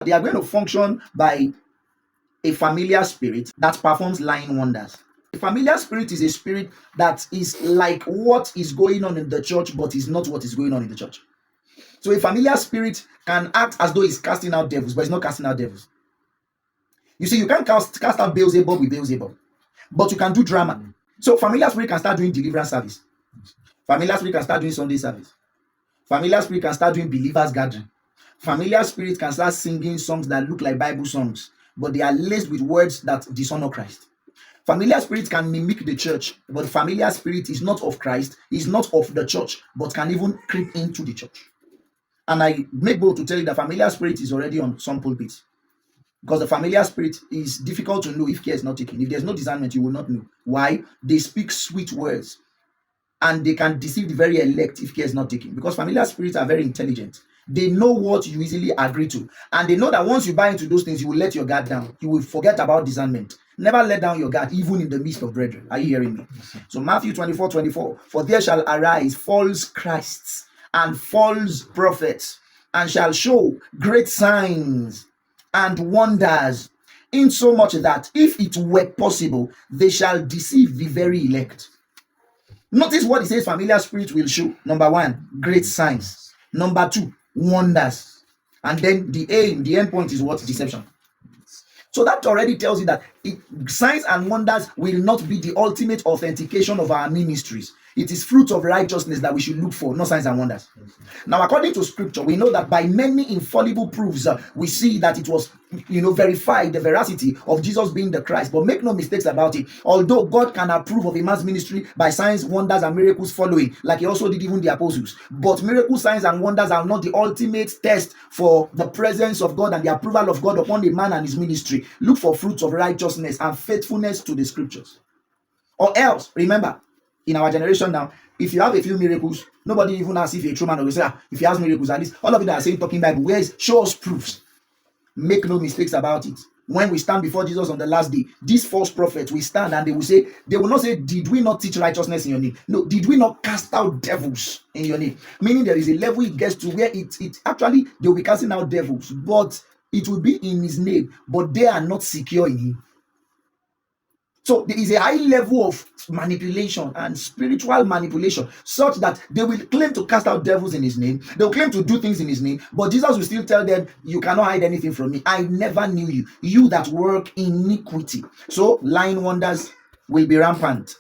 They are going to function by a familiar spirit that performs lying wonders. A familiar spirit is a spirit that is like what is going on in the church, but is not what is going on in the church. So a familiar spirit can act as though it's casting out devils, but it's not casting out devils. You see, you can't cast out Beelzebub with Beelzebub, but you can do drama. So familiar spirit can start doing deliverance service. Familiar spirit can start doing Sunday service. Familiar spirit can start doing believers gathering. Familiar spirit can start singing songs that look like Bible songs, but they are laced with words that dishonor Christ. Familiar spirit can mimic the church, but familiar spirit is not of Christ, is not of the church, but can even creep into the church. And I make bold to tell you that familiar spirit is already on some pulpits, because the familiar spirit is difficult to know if care is not taken. If there's no discernment, you will not know. Why? They speak sweet words, and they can deceive the very elect if care is not taken, because familiar spirits are very intelligent. They know what you easily agree to, and they know that once you buy into those things, you will let your guard down. You will forget about discernment. Never let down your guard, even in the midst of brethren. Are you hearing me? So Matthew 24:24, for there shall arise false Christs and false prophets, and shall show great signs and wonders, insomuch that if it were possible, they shall deceive the very elect. Notice what it says familiar spirit will show. Number one, great signs. Number two, wonders. And then the end point is what? Deception. So that already tells you that signs and wonders will not be the ultimate authentication of our ministries. It is fruit of righteousness that we should look for, not signs and wonders. Now, according to scripture, we know that by many infallible proofs, we see that it was, verified the veracity of Jesus being the Christ. But make no mistakes about it. Although God can approve of a man's ministry by signs, wonders, and miracles following, like he also did even the apostles. But miracles, signs, and wonders are not the ultimate test for the presence of God and the approval of God upon a man and his ministry. Look for fruits of righteousness and faithfulness to the scriptures. Or else, remember, in our generation now, if you have a few miracles, nobody even asks if you're a true man, or you say, if he has miracles, at least all of you that are saying talking Bible, show us proofs. Make no mistakes about it. When we stand before Jesus on the last day, these false prophets will stand and they will not say, did we not teach righteousness in your name? No, did we not cast out devils in your name? Meaning there is a level it gets to where it actually they will be casting out devils, but it will be in his name, but they are not secure in him. So there is a high level of manipulation and spiritual manipulation, such that they will claim to cast out devils in his name. They will claim to do things in his name, but Jesus will still tell them, you cannot hide anything from me. I never knew you, you that work iniquity. So lying wonders will be rampant.